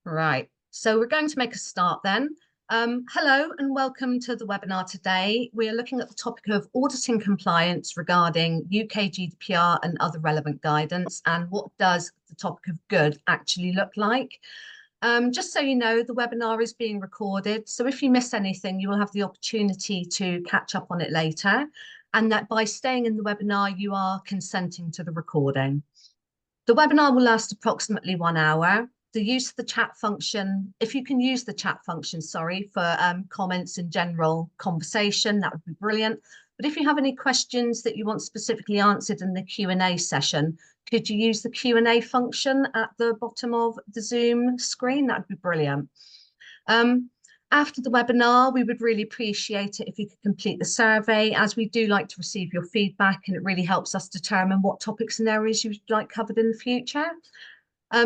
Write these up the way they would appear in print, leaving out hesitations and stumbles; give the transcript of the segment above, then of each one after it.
Right, so we're going to make a start then. Hello and welcome to the webinar today. We are looking at the topic of auditing compliance regarding UK GDPR and other relevant guidance, and what does the topic of good actually look like. Just so you know, the webinar is being recorded, so if you miss anything, you will have the opportunity to catch up on it later, and that by staying in the webinar, you are consenting to the recording. The webinar will last approximately 1 hour. The use of the chat function, if you can use the chat function, sorry, for comments and general conversation, that would be brilliant. But if you have any questions that you want specifically answered in the Q&A session, could you use the Q&A function at the bottom of the Zoom screen? That would be brilliant. After the webinar, we would really appreciate it if you could complete the survey, as we do like to receive your feedback, and it really helps us determine what topics and areas you'd like covered in the future.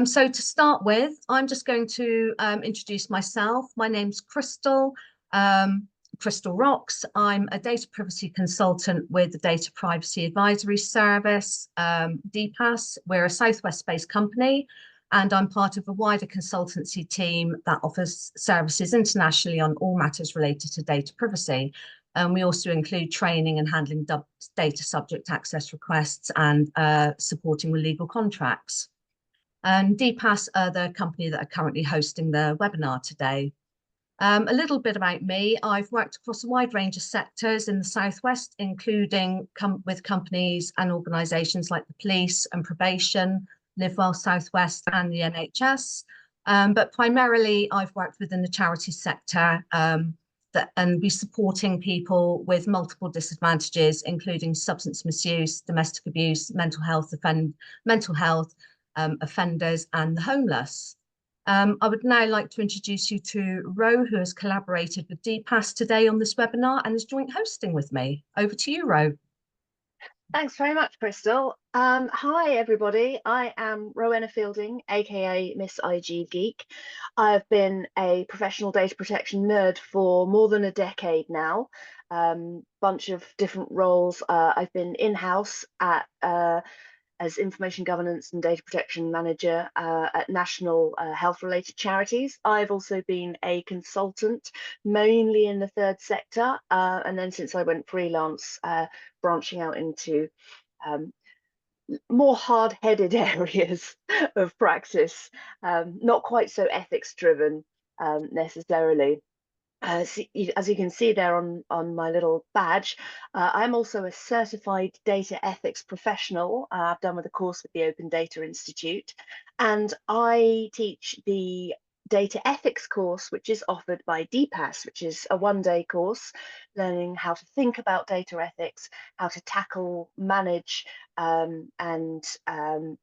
So to start with, I'm just going to introduce myself. My name's Kristal, Kristal Rocks. I'm a data privacy consultant with the Data Privacy Advisory Service, DPAS. We're a Southwest-based company, and I'm part of a wider consultancy team that offers services internationally on all matters related to data privacy. And we also include training and handling data subject access requests and supporting with legal contracts. And DPAS are the company that are currently hosting the webinar today. A little bit about me. I've worked across a wide range of sectors in the Southwest, including with companies and organisations like the police and probation, Live Well Southwest and the NHS. But primarily I've worked within the charity sector and be supporting people with multiple disadvantages, including substance misuse, domestic abuse, mental health offenders and the homeless. I would now like to introduce you to Ro, who has collaborated with DPAS today on this webinar and is joint hosting with me. Over to you, Ro. Thanks very much, Kristal. Hi, everybody. I am Rowenna Fielding, aka Miss IG Geek. I've been a professional data protection nerd for more than a decade now. Bunch of different roles. I've been in-house at as information governance and data protection manager at national health-related charities. I've also been a consultant, mainly in the third sector, and then since I went freelance, branching out into more hard-headed areas of practice, not quite so ethics-driven necessarily. As you can see there on my little badge, I'm also a certified data ethics professional. I've done with a course with the Open Data Institute, and I teach the data ethics course, which is offered by DPAS, which is a one-day course learning how to think about data ethics, how to tackle, manage, and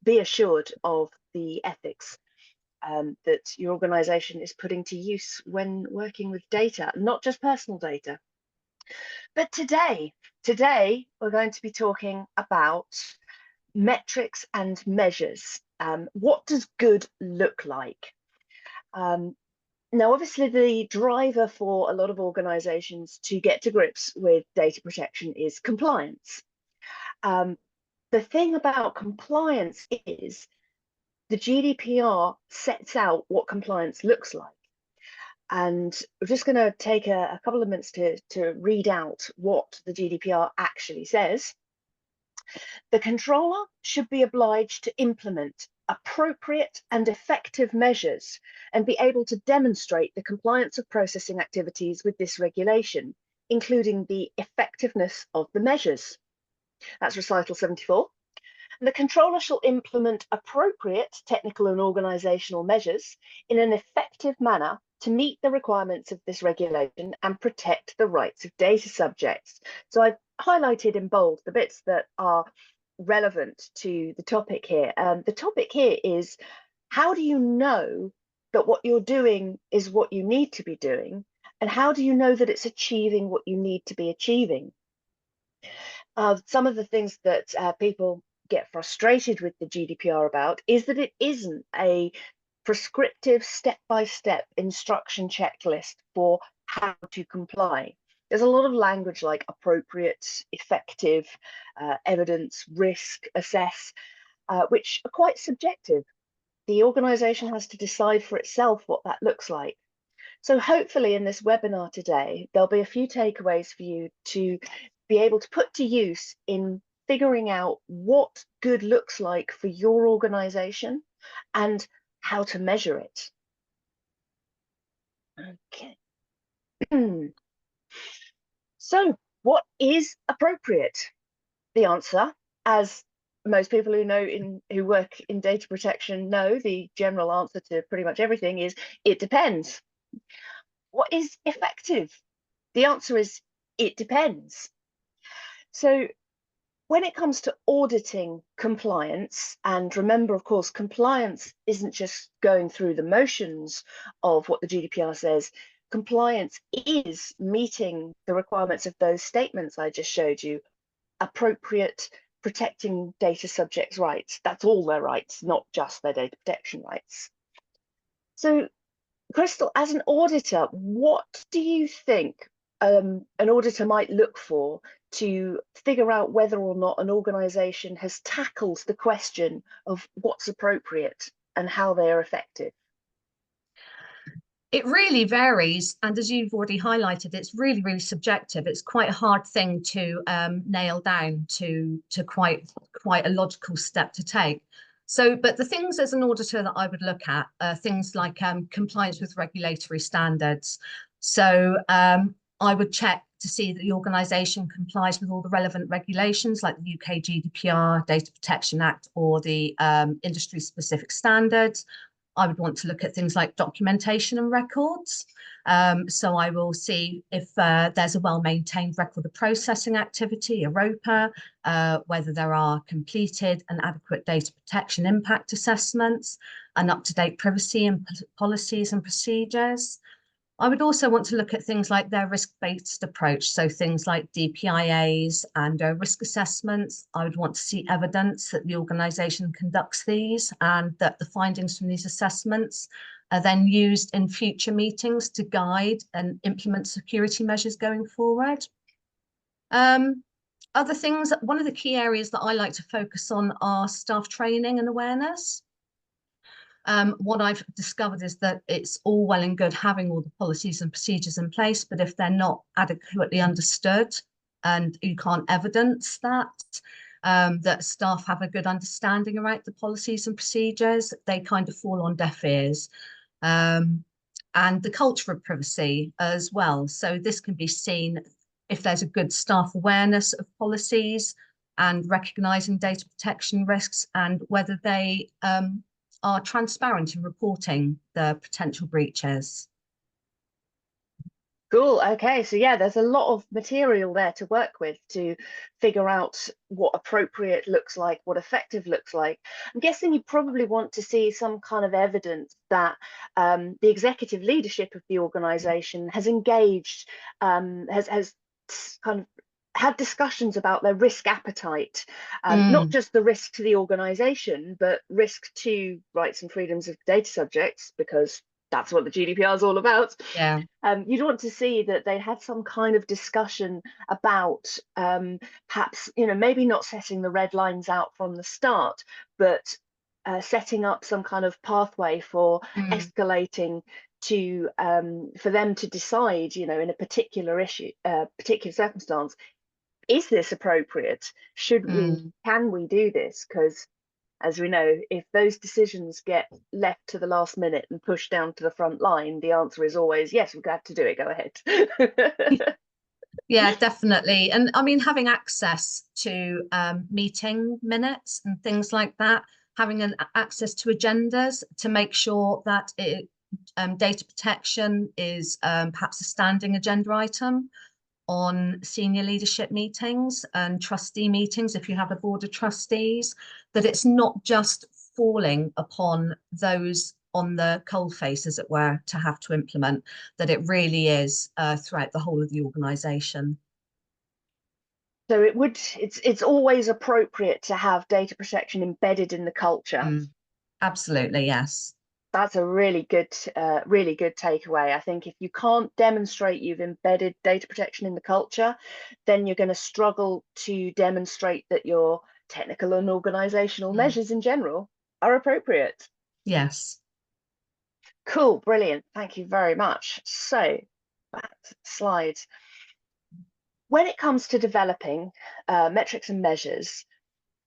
be assured of the ethics that your organization is putting to use when working with data, not just personal data. But today we're going to be talking about metrics and measures. What does good look like? Now, obviously, the driver for a lot of organizations to get to grips with data protection is compliance. The thing about compliance is the GDPR sets out what compliance looks like. And we're just going to take a couple of minutes to read out what the GDPR actually says. The controller should be obliged to implement appropriate and effective measures and be able to demonstrate the compliance of processing activities with this regulation, including the effectiveness of the measures. That's recital 74. The controller shall implement appropriate technical and organisational measures in an effective manner to meet the requirements of this regulation and protect the rights of data subjects. So I've highlighted in bold the bits that are relevant to the topic here. The topic here is, how do you know that what you're doing is what you need to be doing? And how do you know that it's achieving what you need to be achieving? Some of the things that people get frustrated with the GDPR about is that it isn't a prescriptive step-by-step instruction checklist for how to comply. There's a lot of language like appropriate, effective, evidence, risk, assess, which are quite subjective. the organization has to decide for itself what that looks like. So hopefully in this webinar today, there'll be a few takeaways for you to be able to put to use in figuring out what good looks like for your organization and how to measure it. Okay. So what is appropriate? The answer, as most people who work in data protection know, the general answer to pretty much everything is it depends. What is effective? The answer is it depends. So when it comes to auditing compliance, and remember, of course, compliance isn't just going through the motions of what the GDPR says. Compliance is meeting the requirements of those statements I just showed you, appropriate, protecting data subjects' rights. That's all their rights, not just their data protection rights. So, Kristal, as an auditor, what do you think an auditor might look for to figure out whether or not an organisation has tackled the question of what's appropriate and how they are effective? It really varies, and as you've already highlighted, it's really, really subjective. It's quite a hard thing to nail down to quite a logical step to take. So, but the things as an auditor that I would look at are things like compliance with regulatory standards. So I would check to see that the organisation complies with all the relevant regulations like the UK GDPR, Data Protection Act, or the industry-specific standards. I would want to look at things like documentation and records. So I will see if there's a well-maintained record of processing activity, a ROPA, whether there are completed and adequate data protection impact assessments, and up-to-date privacy and policies and procedures. I would also want to look at things like their risk-based approach, so things like DPIAs and risk assessments. I would want to see evidence that the organisation conducts these and that the findings from these assessments are then used in future meetings to guide and implement security measures going forward. Other things, one of the key areas that I like to focus on are staff training and awareness. What I've discovered is that it's all well and good having all the policies and procedures in place, but if they're not adequately understood and you can't evidence that, that staff have a good understanding around the policies and procedures, they kind of fall on deaf ears. And the culture of privacy as well. So this can be seen if there's a good staff awareness of policies and recognising data protection risks and whether they are transparent in reporting the potential breaches. Cool. Okay. So yeah, there's a lot of material there to work with to figure out what appropriate looks like, what effective looks like. I'm guessing you probably want to see some kind of evidence that the executive leadership of the organization has engaged, has kind of had discussions about their risk appetite, not just the risk to the organization, but risk to rights and freedoms of data subjects, because that's what the GDPR is all about. Yeah. You'd want to see that they had some kind of discussion about perhaps, maybe not setting the red lines out from the start, but setting up some kind of pathway for escalating to for them to decide, in a particular issue, particular circumstance, is this appropriate? Can we do this? Because as we know, if those decisions get left to the last minute and pushed down to the front line, the answer is always, yes, we're glad to do it, go ahead. Yeah, definitely. And I mean, having access to meeting minutes and things like that, having access to agendas to make sure that data protection is perhaps a standing agenda item on senior leadership meetings and trustee meetings, if you have a board of trustees, that it's not just falling upon those on the coalface, as it were, to have to implement, that it really is throughout the whole of the organisation. So it's always appropriate to have data protection embedded in the culture. Absolutely, yes. That's a really good takeaway. I think if you can't demonstrate you've embedded data protection in the culture, then you're going to struggle to demonstrate that your technical and organizational measures in general are appropriate. Yes. Cool, brilliant. Thank you very much. So, back to the slides. When it comes to developing metrics and measures,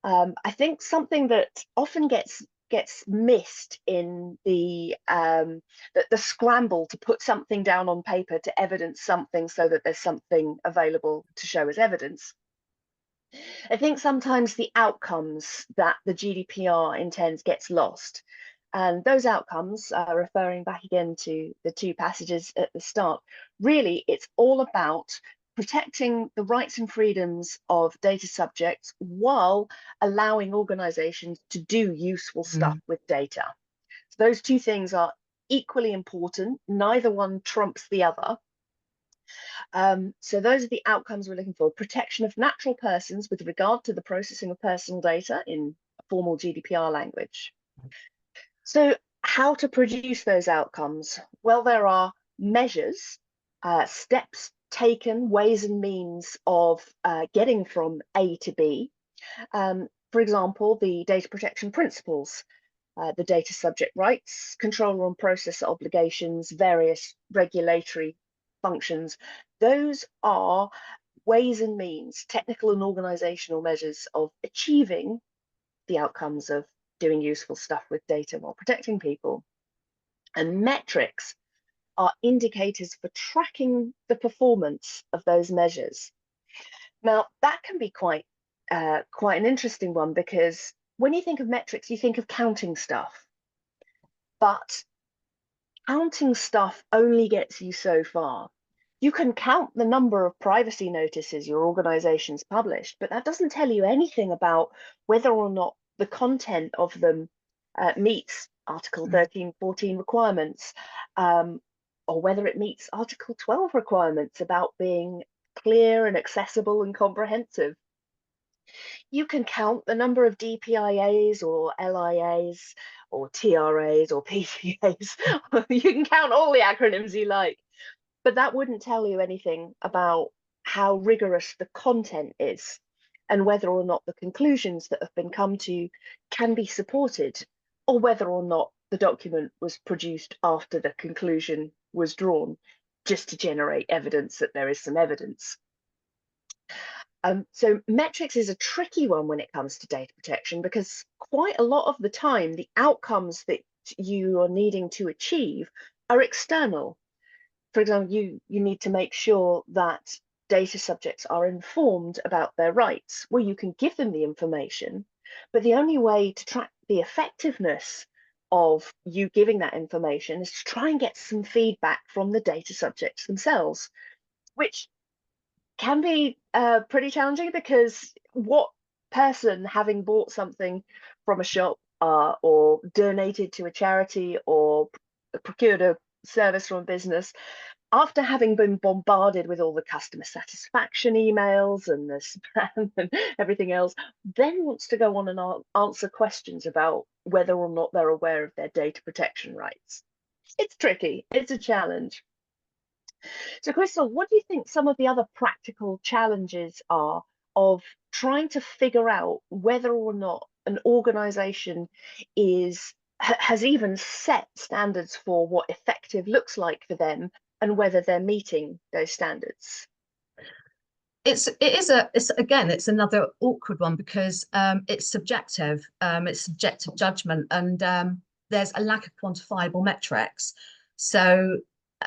I think something that often gets missed in the scramble to put something down on paper to evidence something so that there's something available to show as evidence. I think sometimes the outcomes that the GDPR intends gets lost. And those outcomes, referring back again to the two passages at the start, really it's all about protecting the rights and freedoms of data subjects while allowing organizations to do useful stuff Mm. with data. So those two things are equally important. Neither one trumps the other. So those are the outcomes we're looking for. Protection of natural persons with regard to the processing of personal data in formal GDPR language. So how to produce those outcomes? Well, there are measures, steps taken, ways and means of getting from A to B. For example, the data protection principles, the data subject rights, controller and processor obligations, various regulatory functions. Those are ways and means, technical and organizational measures of achieving the outcomes of doing useful stuff with data while protecting people. And metrics are indicators for tracking the performance of those measures. Now, that can be quite an interesting one, because when you think of metrics, you think of counting stuff. But counting stuff only gets you so far. You can count the number of privacy notices your organization's published, but that doesn't tell you anything about whether or not the content of them meets Article 13, 14 requirements, or whether it meets Article 12 requirements about being clear and accessible and comprehensive. You can count the number of DPIAs or LIAs or TRAs or PCAs. You can count all the acronyms you like, but that wouldn't tell you anything about how rigorous the content is and whether or not the conclusions that have been come to can be supported, or whether or not the document was produced after the conclusion was drawn just to generate evidence that there is some evidence. So metrics is a tricky one when it comes to data protection, because quite a lot of the time the outcomes that you are needing to achieve are external. For example, you need to make sure that data subjects are informed about their rights. Well, you can give them the information, but the only way to track the effectiveness of you giving that information is to try and get some feedback from the data subjects themselves, which can be pretty challenging, because what person, having bought something from a shop or donated to a charity or procured a service from a business, after having been bombarded with all the customer satisfaction emails and the spam and everything else, then wants to go on and answer questions about whether or not they're aware of their data protection rights. It's tricky, it's a challenge. So, Kristal, what do you think some of the other practical challenges are of trying to figure out whether or not an organization has even set standards for what effective looks like for them, and whether they're meeting those standards? It's another awkward one, because it's subjective judgment, and there's a lack of quantifiable metrics. So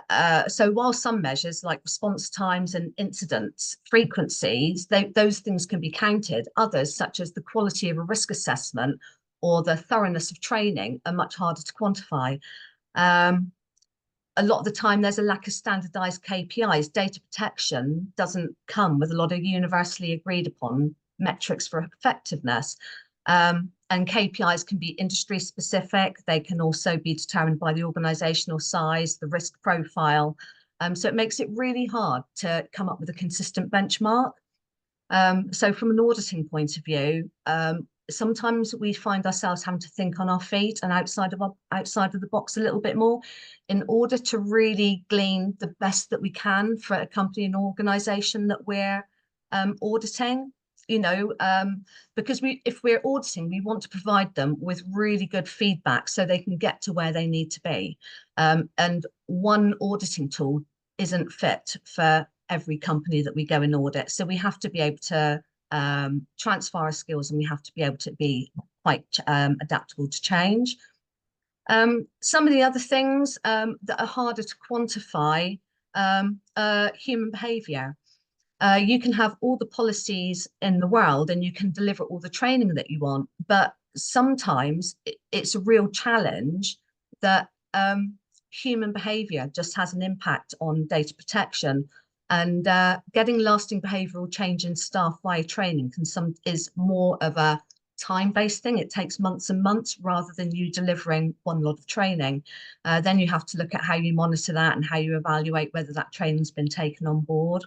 while some measures like response times and incident frequencies, those things can be counted, others, such as the quality of a risk assessment or the thoroughness of training, are much harder to quantify. A lot of the time there's a lack of standardized KPIs. Data protection doesn't come with a lot of universally agreed upon metrics for effectiveness. And KPIs can be industry specific. They can also be determined by the organizational size, the risk profile. So it makes it really hard to come up with a consistent benchmark. So from an auditing point of view, sometimes we find ourselves having to think on our feet and outside of the box a little bit more, in order to really glean the best that we can for a company and organization that we're auditing. because if we're auditing, we want to provide them with really good feedback so they can get to where they need to be. And one auditing tool isn't fit for every company that we go and audit. So we have to be able to transfer our skills, and we have to be able to be quite adaptable to change. Some of the other things that are harder to quantify are human behavior. You can have all the policies in the world and you can deliver all the training that you want, but sometimes it's a real challenge that human behavior just has an impact on data protection. And getting lasting behavioral change in staff via training is more of a time-based thing. It takes months and months rather than you delivering one lot of training. Then you have to look at how you monitor that and how you evaluate whether that training's been taken on board.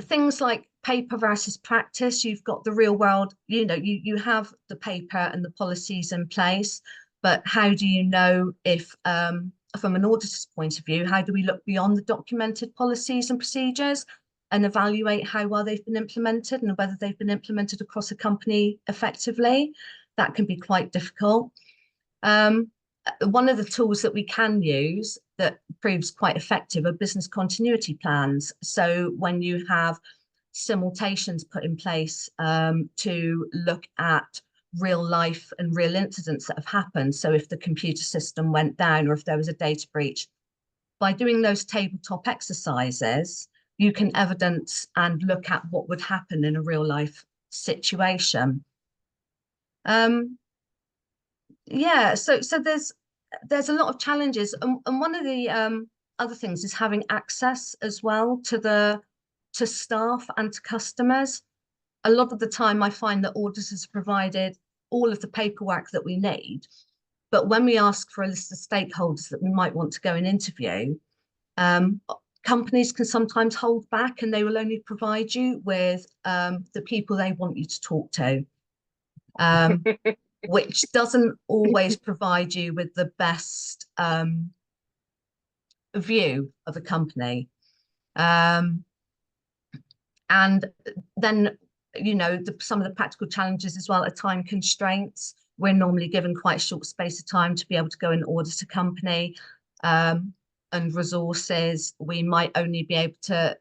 Things like paper versus practice. You've got the real world, you have the paper and the policies in place, but how do you know if, from an auditor's point of view, how do we look beyond the documented policies and procedures and evaluate how well they've been implemented and whether they've been implemented across a company effectively? That can be quite difficult. One of the tools that we can use that proves quite effective are business continuity plans. So when you have simultations put in place to look at real life and real incidents that have happened. So if the computer system went down or if there was a data breach, by doing those tabletop exercises, you can evidence and look at what would happen in a real life situation. Yeah, so there's a lot of challenges, and one of the other things is having access as well to staff and to customers. A lot of the time I find that auditors provided all of the paperwork that we need, but when we ask for a list of stakeholders that we might want to go and interview, companies can sometimes hold back and they will only provide you with the people they want you to talk to. Which doesn't always provide you with the best view of a company. And then, some of the practical challenges as well are time constraints. We're normally given quite a short space of time to be able to go and audit a company, and resources. We might only be able to,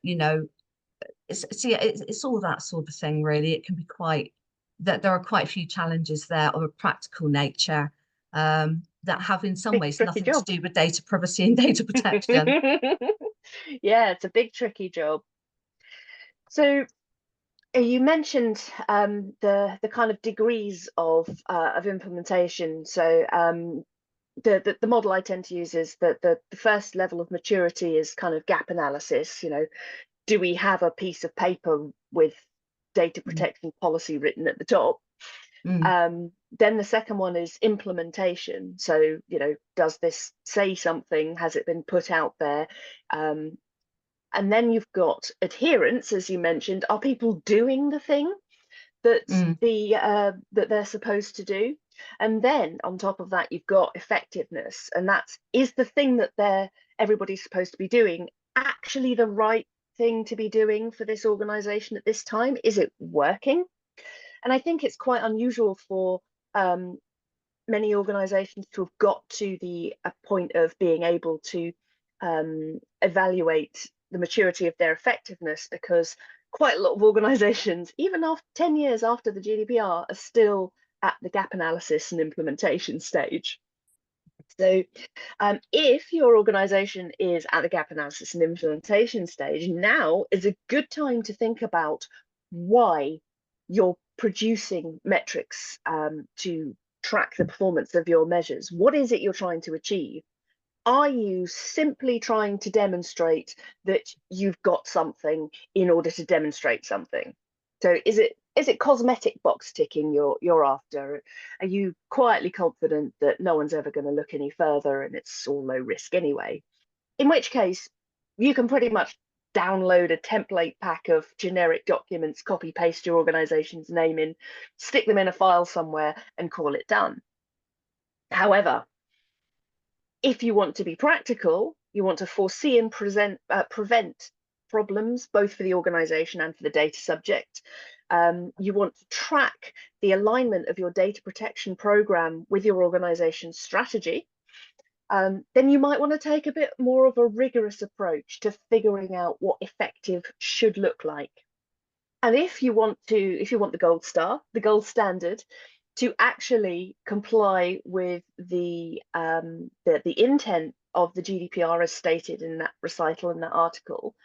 it's all that sort of thing, really. It can be quite, that there are quite a few challenges there of a practical nature that have in some ways nothing to do with data privacy and data protection. Yeah, it's a big, tricky job. So you mentioned the kind of degrees of implementation. So the model I tend to use is that the first level of maturity is kind of gap analysis. Do we have a piece of paper with data protection policy written at the top? Then the second one is implementation. So, does this say something? Has it been put out there? And then you've got adherence, as you mentioned. Are people doing the thing that that they're supposed to do? And then on top of that, you've got effectiveness, and is the thing that everybody's supposed to be doing actually the right thing to be doing for this organization at this time? Is it working? And I think it's quite unusual for many organizations to have got to a point of being able to evaluate the maturity of their effectiveness, because quite a lot of organizations, even after 10 years after the GDPR, are still at the gap analysis and implementation stage. So if your organization is at the gap analysis and implementation stage, now is a good time to think about why you're producing metrics to track the performance of your measures. What is it you're trying to achieve? Are you simply trying to demonstrate that you've got something in order to demonstrate something? So is it cosmetic box ticking you're after? Are you quietly confident that no one's ever going to look any further and it's all low risk anyway? In which case, you can pretty much download a template pack of generic documents, copy paste your organization's name in, stick them in a file somewhere and call it done. However, if you want to be practical, you want to foresee and prevent problems, both for the organization and for the data subject. You want to track the alignment of your data protection program with your organization's strategy. Then you might want to take a bit more of a rigorous approach to figuring out what effective should look like. And if you want the gold star, the gold standard, to actually comply with the intent of the GDPR as stated in that recital, in that article,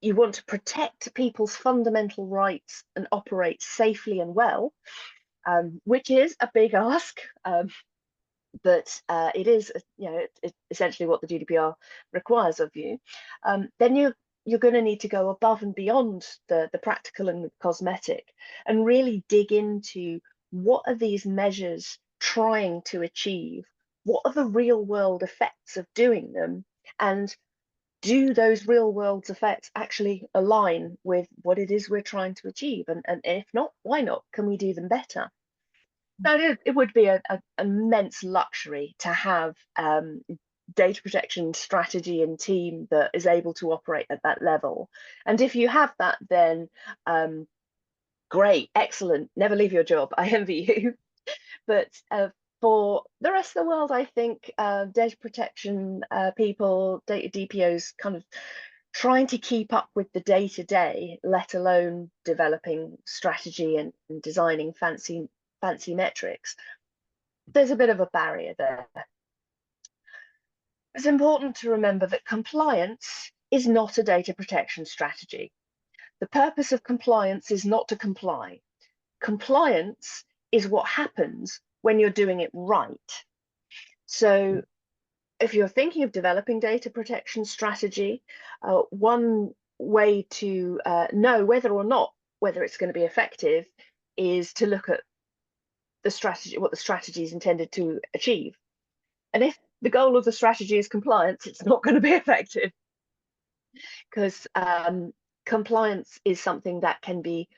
you want to protect people's fundamental rights and operate safely and well, which is a big ask, but it is, it's essentially what the GDPR requires of you. Then you're going to need to go above and beyond the practical and the cosmetic and really dig into what are these measures trying to achieve? What are the real world effects of doing them? And do those real world effects actually align with what it is we're trying to achieve? And if not, why not? Can we do them better? Now, it would be an immense luxury to have data protection strategy and team that is able to operate at that level. And if you have that, then great, excellent, never leave your job. I envy you. But for the rest of the world, I think data protection people, data DPOs, kind of trying to keep up with the day-to-day, let alone developing strategy and designing fancy metrics, there's a bit of a barrier there. It's important to remember that compliance is not a data protection strategy. The purpose of compliance is not to comply. Compliance is what happens when you're doing it right. So if you're thinking of developing data protection strategy, one way to know whether it's going to be effective is to look at the strategy, what the strategy is intended to achieve. And if the goal of the strategy is compliance, it's not going to be effective, because compliance is something that can be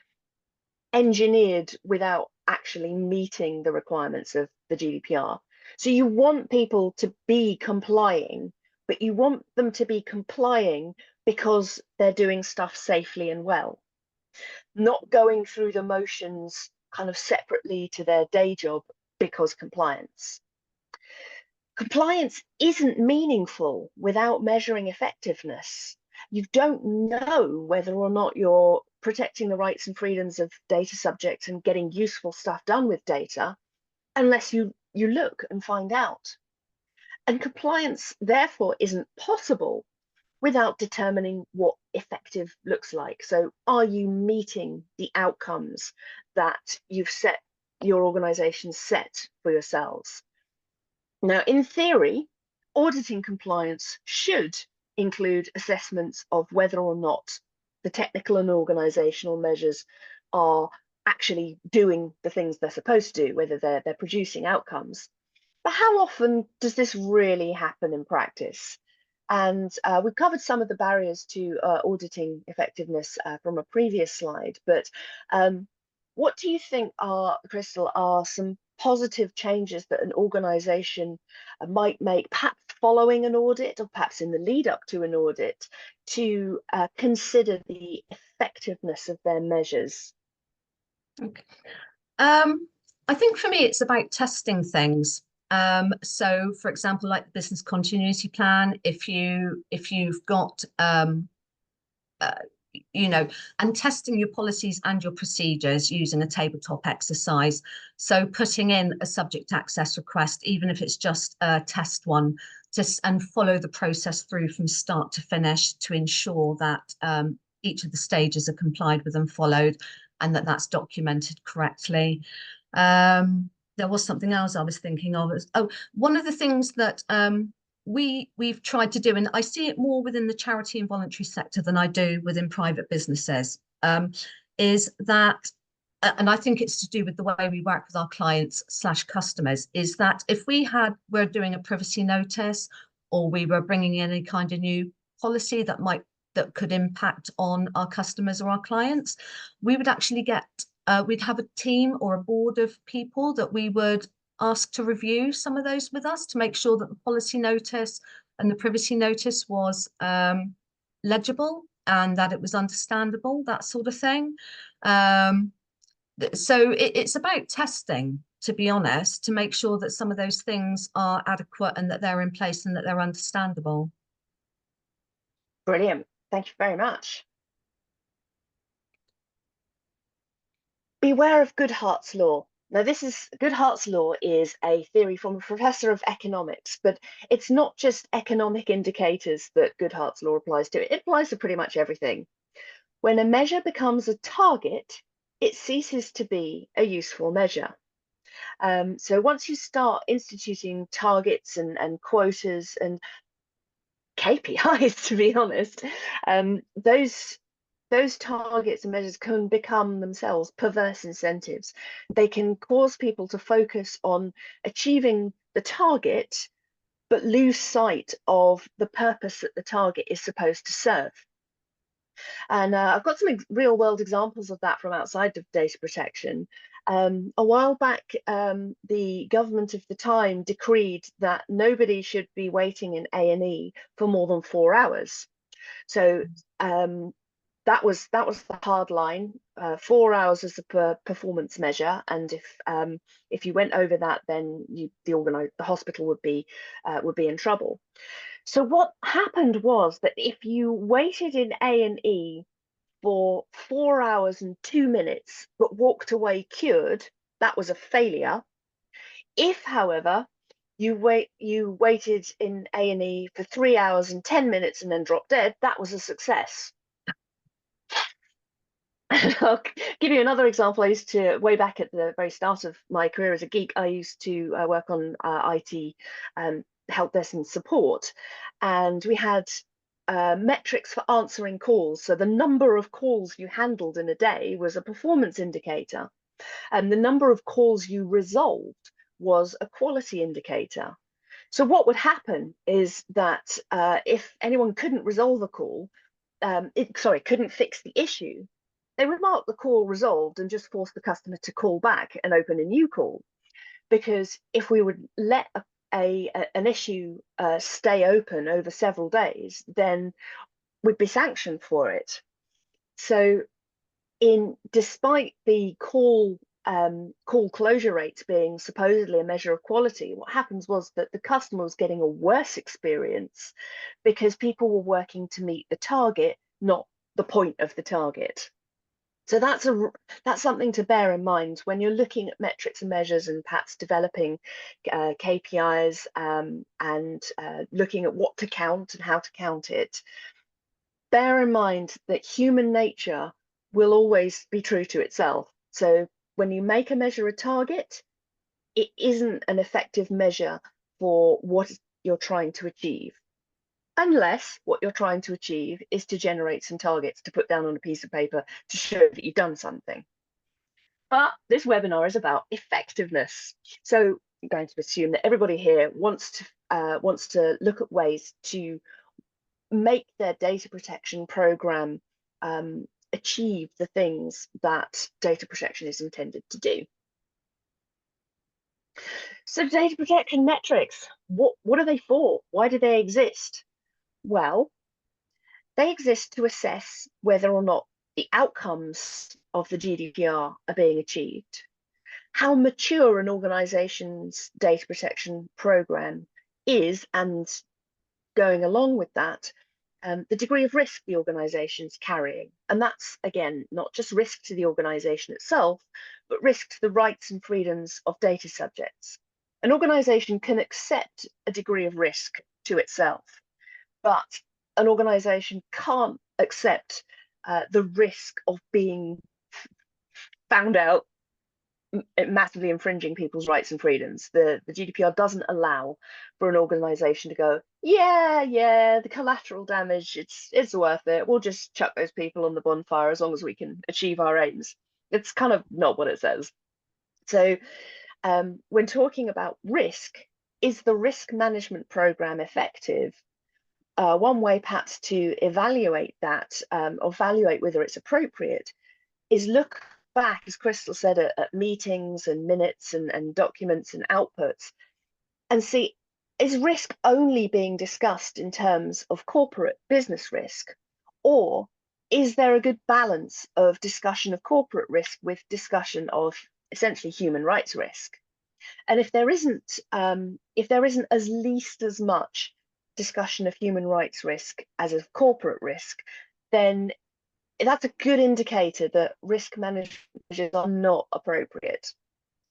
engineered without actually meeting the requirements of the GDPR. So you want people to be complying, but you want them to be complying because they're doing stuff safely and well, not going through the motions kind of separately to their day job because compliance. Compliance isn't meaningful without measuring effectiveness. You don't know whether or not you're protecting the rights and freedoms of data subjects and getting useful stuff done with data unless you look and find out. And compliance, therefore, isn't possible without determining what effective looks like. So are you meeting the outcomes that your organization set for yourselves? Now, in theory, auditing compliance should include assessments of whether or not the technical and organizational measures are actually doing the things they're supposed to do, whether they're producing outcomes. But how often does this really happen in practice? And we've covered some of the barriers to auditing effectiveness from a previous slide, but what do you think Kristal, are some positive changes that an organization might make, perhaps following an audit or perhaps in the lead up to an audit, to consider the effectiveness of their measures? Okay. I think for me, it's about testing things. So, for example, like the business continuity plan, if you've got and testing your policies and your procedures using a tabletop exercise. So putting in a subject access request, even if it's just a test one, and follow the process through from start to finish to ensure that each of the stages are complied with and followed, and that that's documented correctly. There was something else I was thinking of. One of the things that we've tried to do, and I see it more within the charity and voluntary sector than I do within private businesses, is that, and I think it's to do with the way we work with our clients / customers, is that if we're doing a privacy notice, or we were bringing in any kind of new policy that could impact on our customers or our clients, we would actually we'd have a team or a board of people that we would ask to review some of those with us to make sure that the policy notice and the privacy notice was legible and that it was understandable, that sort of thing. Um, so it's about testing, to be honest, to make sure that some of those things are adequate and that they're in place and that they're understandable. Brilliant. Thank you very much. Beware of Goodhart's law. Now, Goodhart's law is a theory from a professor of economics, but it's not just economic indicators that Goodhart's law applies to. It applies to pretty much everything. When a measure becomes a target, it ceases to be a useful measure. So once you start instituting targets and quotas and KPIs, to be honest, those targets and measures can become themselves perverse incentives. They can cause people to focus on achieving the target, but lose sight of the purpose that the target is supposed to serve. And I've got some real world examples of that from outside of data protection. A while back, the government of the time decreed that nobody should be waiting in A&E for more than 4 hours. So that was the hard line. 4 hours as a performance measure, and if you went over that, then the hospital would be in trouble. So what happened was that if you waited in A&E for 4 hours and 2 minutes but walked away cured, that was a failure. If, however, you waited in A&E for 3 hours and 10 minutes and then dropped dead, that was a success. I'll give you another example. I used to, way back at the very start of my career as a geek, I used to work on IT help desk and support, and we had metrics for answering calls. So the number of calls you handled in a day was a performance indicator, and the number of calls you resolved was a quality indicator. So what would happen is that if anyone couldn't resolve a call, couldn't fix the issue, they would mark the call resolved and just force the customer to call back and open a new call. Because if we would let an issue stay open over several days, then we'd be sanctioned for it. So despite the call closure rates being supposedly a measure of quality, what happens was that the customer was getting a worse experience because people were working to meet the target, not the point of the target. So that's something to bear in mind when you're looking at metrics and measures and perhaps developing KPIs and looking at what to count and how to count it. Bear in mind that human nature will always be true to itself. So when you make a measure a target, it isn't an effective measure for what you're trying to achieve, unless what you're trying to achieve is to generate some targets to put down on a piece of paper to show that you've done something. But this webinar is about effectiveness. So I'm going to assume that everybody here wants to look at ways to make their data protection program achieve the things that data protection is intended to do. So data protection metrics, what are they for? Why do they exist? Well, they exist to assess whether or not the outcomes of the GDPR are being achieved, how mature an organization's data protection program is, and going along with that, the degree of risk the organization's carrying. And that's, again, not just risk to the organization itself, but risk to the rights and freedoms of data subjects. An organization can accept a degree of risk to itself, but an organization can't accept the risk of being found out massively infringing people's rights and freedoms. The GDPR doesn't allow for an organization to go, yeah, the collateral damage, it's worth it. We'll just chuck those people on the bonfire as long as we can achieve our aims. It's kind of not what it says. So when talking about risk, is the risk management program effective? One way perhaps to evaluate that or evaluate whether it's appropriate is look back, as Kristal said, at meetings and minutes and documents and outputs, and see, is risk only being discussed in terms of corporate business risk, Or is there a good balance of discussion of corporate risk with discussion of essentially human rights risk? And if there isn't as least as much discussion of human rights risk as of corporate risk, then that's a good indicator that risk management measures are not appropriate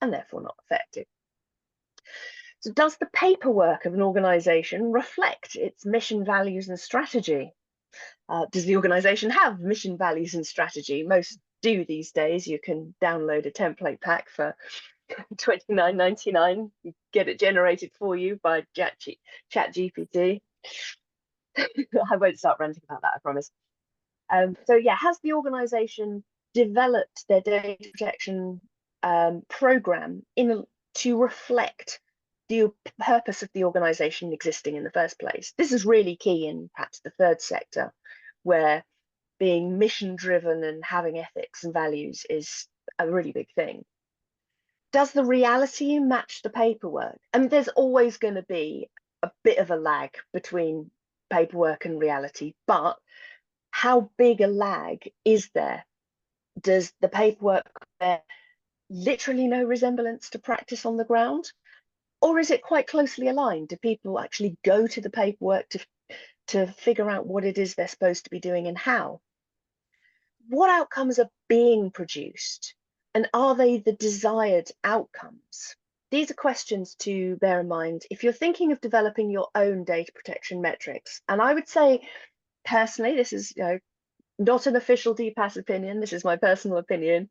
and therefore not effective. So does the paperwork of an organization reflect its mission, values, and strategy? Does the organization have mission, values, and strategy? Most do these days. You can download a template pack for $29.99. You get it generated for you by ChatGPT. I won't start ranting about that, I promise. So yeah, has the organization developed their data protection program to reflect the purpose of the organization existing in the first place? This is really key in perhaps the third sector, where being mission driven and having ethics and values is a really big thing. Does the reality match the paperwork? I mean, there's always going to be a bit of a lag between paperwork and reality, but how big a lag is there? Does the paperwork bear literally no resemblance to practice on the ground? Or is it quite closely aligned? Do people actually go to the paperwork to figure out what it is they're supposed to be doing and how? What outcomes are being produced? And are they the desired outcomes? These are questions to bear in mind if you're thinking of developing your own data protection metrics. And I would say, personally, this is not an official DPAS opinion, this is my personal opinion.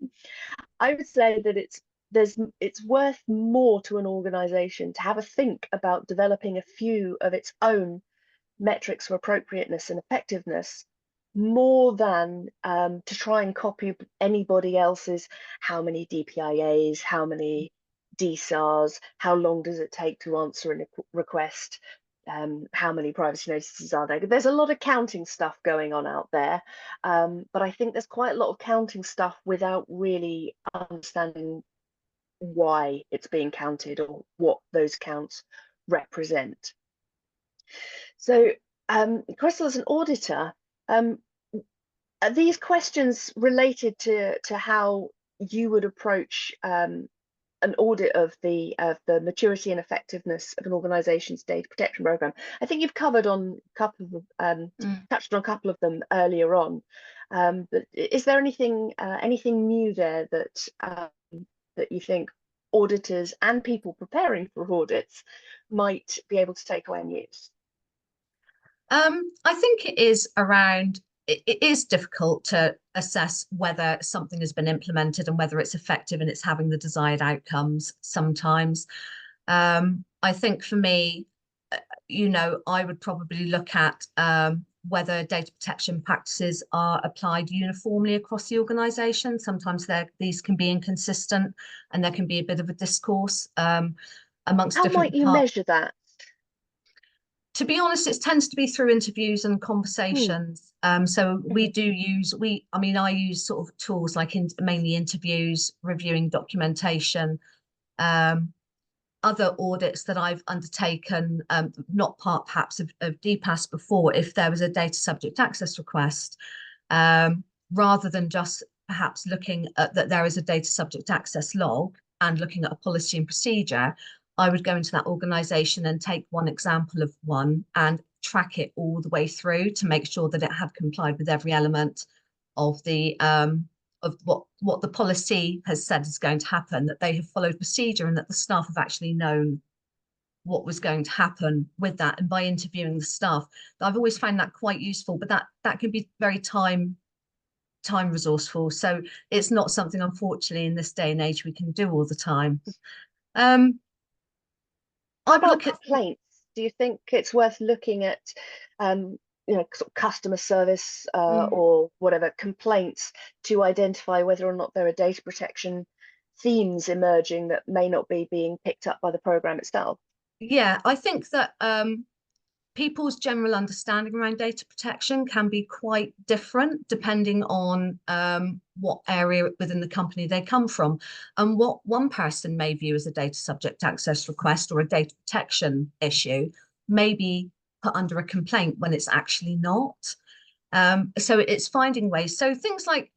I would say that it's worth more to an organization to have a think about developing a few of its own metrics for appropriateness and effectiveness, more than to try and copy anybody else's. How many DPIAs, how many DSARs, how long does it take to answer a request, how many privacy notices are there? There's a lot of counting stuff going on out there, but I think there's quite a lot of counting stuff without really understanding why it's being counted or what those counts represent. So, Kristal, as an auditor, are these questions related to how you would approach an audit of the maturity and effectiveness of an organization's data protection program? I think you've covered on a couple of touched on a couple of them earlier on, but is there anything new there that that you think auditors and people preparing for audits might be able to take away and use? I think it is around, it is difficult to assess whether something has been implemented and whether it's effective and it's having the desired outcomes sometimes. I think for me, I would probably look at whether data protection practices are applied uniformly across the organisation. Sometimes these can be inconsistent and there can be a bit of a discourse amongst different. How might you measure that? To be honest, it tends to be through interviews and conversations. So we do use, I use sort of tools like mainly interviews, reviewing documentation, other audits that I've undertaken, not part perhaps of DPAS before, if there was a data subject access request, rather than just perhaps looking at that there is a data subject access log and looking at a policy and procedure, I would go into that organisation and take one example of one and track it all the way through to make sure that it had complied with every element of the of what the policy has said is going to happen, that they have followed procedure and that the staff have actually known what was going to happen with that. And by interviewing the staff, I've always found that quite useful, but that can be very time resourceful. So it's not something, unfortunately, in this day and age we can do all the time. What about complaints? Do you think it's worth looking at, sort of customer service or whatever complaints to identify whether or not there are data protection themes emerging that may not be being picked up by the program itself? Yeah, I think that people's general understanding around data protection can be quite different depending on what area within the company they come from. And what one person may view as a data subject access request or a data protection issue may be put under a complaint when it's actually not. So it's finding ways. So things like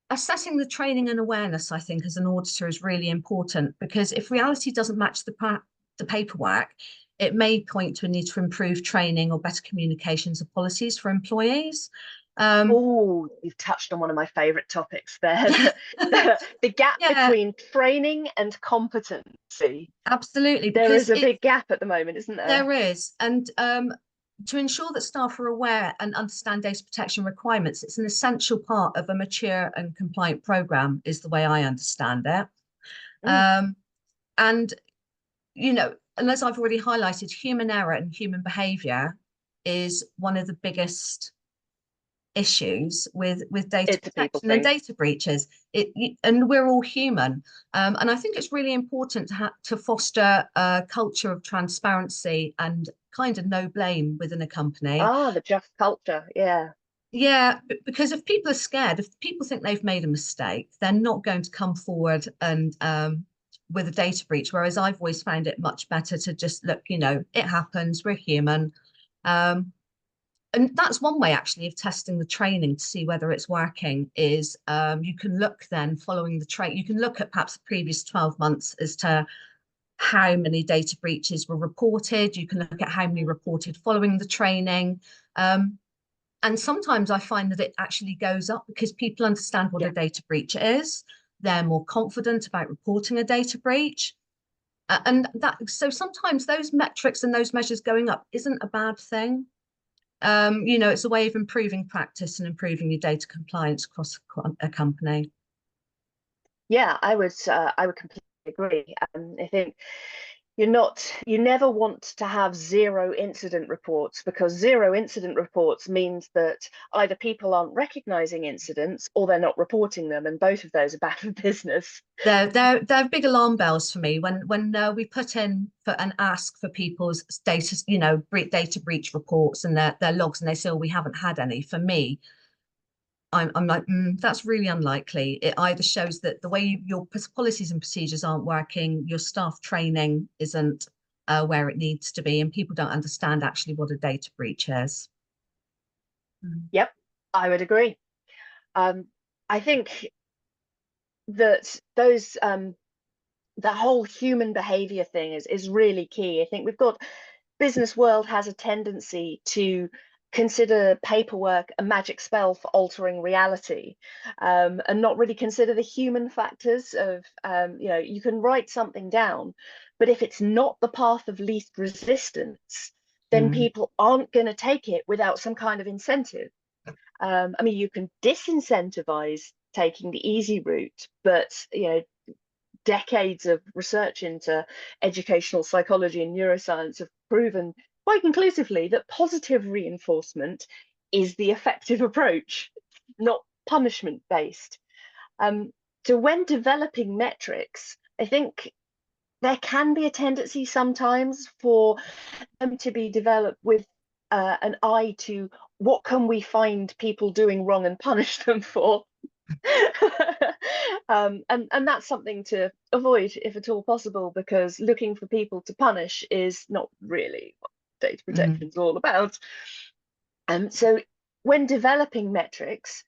assessing the training and awareness, I think, as an auditor is really important, because if reality doesn't match the paperwork, it may point to a need to improve training or better communications of policies for employees. Oh, you've touched on one of my favorite topics there, the gap Yeah, between training and competency. absolutely, There because is a it big gap at the moment, isn't there? there is, and to ensure that staff are aware and understand data protection requirements, it's an essential part of a mature and compliant program, is the way I understand it. Mm. Um, and and as I've already highlighted, human error and human behaviour is one of the biggest issues with data It's a people protection and thing. data breaches. And we're all human, and I think it's really important to foster a culture of transparency and kind of no blame within a company. Ah, the just culture. Yeah. Yeah, because if people are scared, if people think they've made a mistake, they're not going to come forward and with a data breach. Whereas I've always found it much better to just look, it happens, we're human. Um, and that's one way actually of testing the training to see whether it's working is you can look then following the train, you can look at perhaps the previous 12 months as to how many data breaches were reported. You can look at how many reported following the training. And sometimes I find that it actually goes up because people understand what a Yeah. data breach is. They're more confident about reporting a data breach. And that, so sometimes those metrics and those measures going up isn't a bad thing. It's a way of improving practice and improving your data compliance across a company. Yeah, I would completely agree. I think you never want to have zero incident reports, because zero incident reports means that either people aren't recognizing incidents or they're not reporting them, and both of those are bad for business. They're big alarm bells for me when we put in for and ask for people's data, data breach reports and their logs, and they say, "Oh, we haven't had any." For me, I'm like, that's really unlikely. It either shows that the way your policies and procedures aren't working, your staff training isn't where it needs to be, and people don't understand actually what a data breach is. Mm. Yep, I would agree. Um, I think that the whole human behavior thing is really key. I think we've got business world has a tendency to consider paperwork a magic spell for altering reality, and not really consider the human factors of, you can write something down, but if it's not the path of least resistance, then Mm. people aren't going to take it without some kind of incentive. I mean, you can disincentivize taking the easy route, but decades of research into educational psychology and neuroscience have proven quite conclusively that positive reinforcement is the effective approach, not punishment based. Um, so when developing metrics, I think there can be a tendency sometimes for them to be developed with an eye to what can we find people doing wrong and punish them for. And that's something to avoid if at all possible, because looking for people to punish is not really what data Mm. protection is all about. So when developing metrics,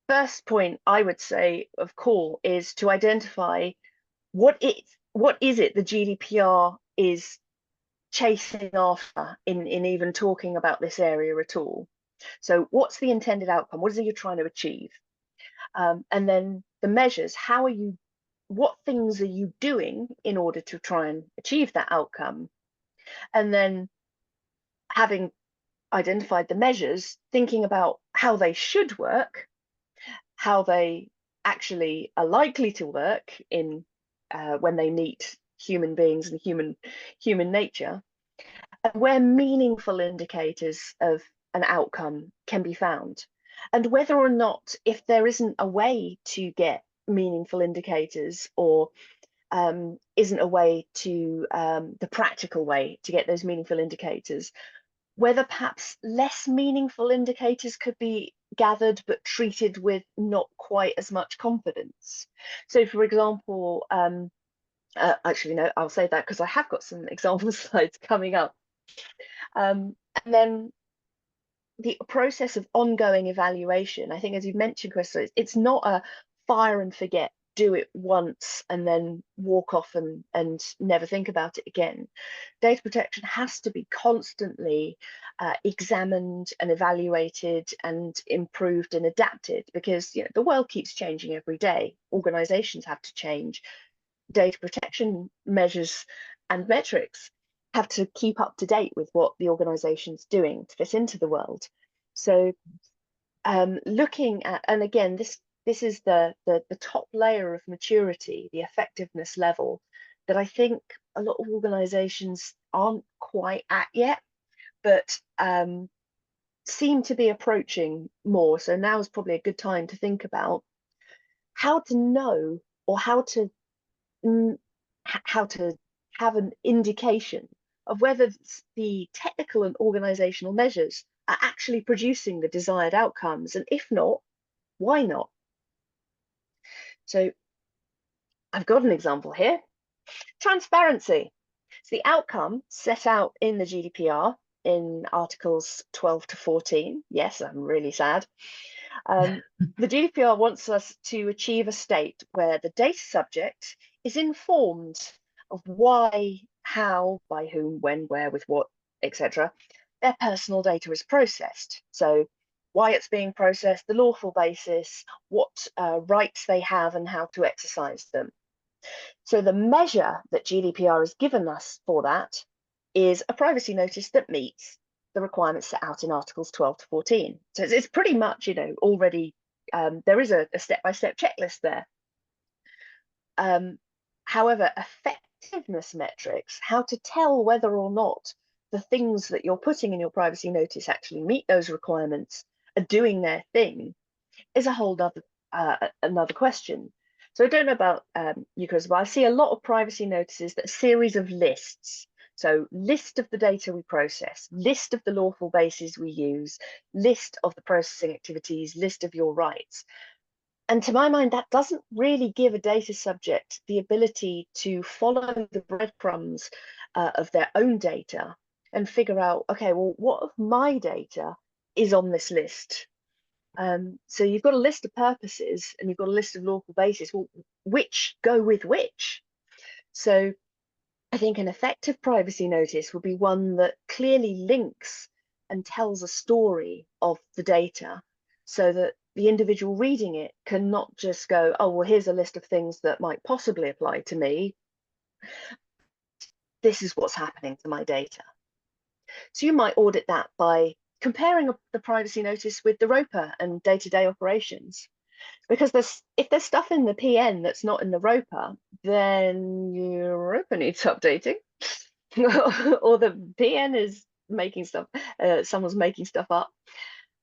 first point I would say of call is to identify what is it the GDPR is chasing after in even talking about this area at all. So what's the intended outcome? What is it you're trying to achieve? And then the measures, what things are you doing in order to try and achieve that outcome? And then having identified the measures, thinking about how they should work, how they actually are likely to work in when they meet human beings and human nature, and where meaningful indicators of an outcome can be found, and whether or not, if there isn't a way to get meaningful indicators, or isn't a way to the practical way to get those meaningful indicators, whether perhaps less meaningful indicators could be gathered but treated with not quite as much confidence. So, for example, actually, no, I'll say that because I have got some example slides coming up. And then the process of ongoing evaluation, I think, as you've mentioned, Kristal, it's not a fire and forget, do it once and then walk off and never think about it again. Data protection has to be constantly examined and evaluated and improved and adapted, because the world keeps changing every day. Organizations have to change. Data protection measures and metrics have to keep up to date with what the organization's doing to fit into the world. So looking at, and again, this is the top layer of maturity, the effectiveness level, that I think a lot of organizations aren't quite at yet, but seem to be approaching more. So now is probably a good time to think about how to know, or how to have an indication of whether the technical and organizational measures are actually producing the desired outcomes, and if not, why not? So I've got an example here. Transparency. It's the outcome set out in the GDPR in Articles 12 to 14. Yes, I'm really sad. The GDPR wants us to achieve a state where the data subject is informed of why, how, by whom, when, where, with what, etc. their personal data is processed. So why it's being processed, the lawful basis, what rights they have and how to exercise them. So the measure that GDPR has given us for that is a privacy notice that meets the requirements set out in Articles 12 to 14. So it's pretty much, already, there is a step-by-step checklist there. However, effectiveness metrics, how to tell whether or not the things that you're putting in your privacy notice actually meet those requirements, are doing their thing, is a whole other another question. So I don't know about you, Chris, but I see a lot of privacy notices that are a series of lists. So list of the data we process, list of the lawful bases we use, list of the processing activities, list of your rights. And to my mind, that doesn't really give a data subject the ability to follow the breadcrumbs of their own data and figure out, okay, well, what of my data is on this list? So you've got a list of purposes and you've got a list of lawful bases. Well, which go with which? So I think an effective privacy notice would be one that clearly links and tells a story of the data, so that the individual reading it can not just go, oh, well, here's a list of things that might possibly apply to me. This is what's happening to my data. So you might audit that by comparing the privacy notice with the ROPA and day-to-day operations. Because if there's stuff in the PN that's not in the ROPA, then your ROPA needs updating. Or the PN is making stuff, someone's making stuff up.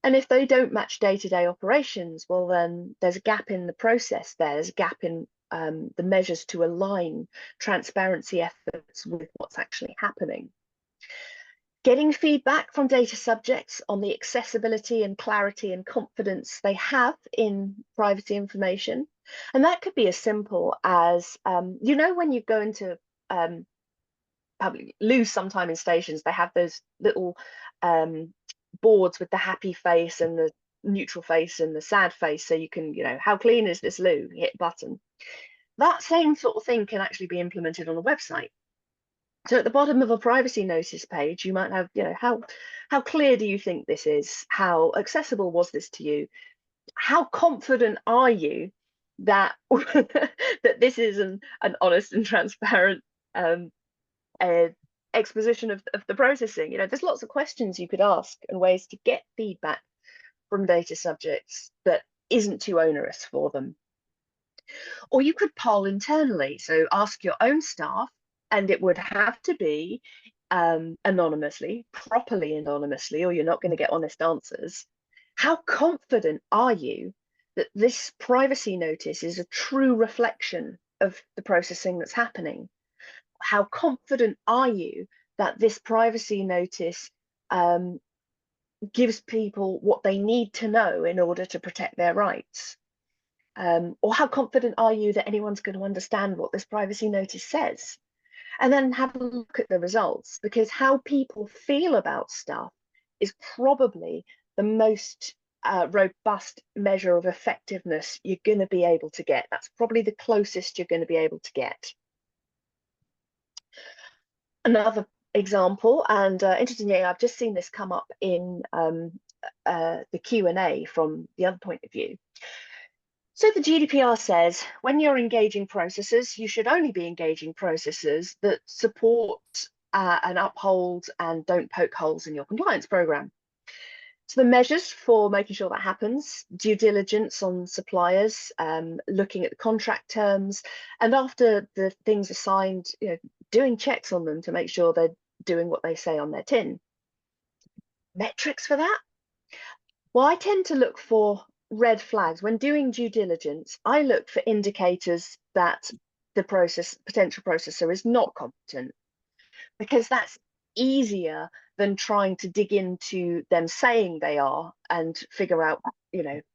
And if they don't match day-to-day operations, well, then there's a gap in the process there. There's a gap in the measures to align transparency efforts with what's actually happening. Getting feedback from data subjects on the accessibility and clarity and confidence they have in privacy information. And that could be as simple as, when you go into public loos sometime in stations, they have those little boards with the happy face and the neutral face and the sad face. So you can, how clean is this loo? Hit a button. That same sort of thing can actually be implemented on a website. So at the bottom of a privacy notice page, you might have, how clear do you think this is? How accessible was this to you? How confident are you that that this is an honest and transparent exposition of the processing? There's lots of questions you could ask and ways to get feedback from data subjects that isn't too onerous for them. Or you could poll internally, so ask your own staff, and it would have to be anonymously, properly anonymously, or you're not going to get honest answers. How confident are you that this privacy notice is a true reflection of the processing that's happening? How confident are you that this privacy notice gives people what they need to know in order to protect their rights? Or how confident are you that anyone's going to understand what this privacy notice says? And then have a look at the results, because how people feel about stuff is probably the most robust measure of effectiveness you're going to be able to get. That's probably the closest you're going to be able to get. Another example, and interestingly, I've just seen this come up in the Q&A from the other point of view. So the GDPR says when you're engaging processes, you should only be engaging processes that support and uphold and don't poke holes in your compliance program. So the measures for making sure that happens: due diligence on suppliers, looking at the contract terms, and after the things are signed, doing checks on them to make sure they're doing what they say on their tin. Metrics for that? Well, I tend to look for red flags. When doing due diligence, I look for indicators that the potential processor is not competent, because that's easier than trying to dig into them saying they are and figure out,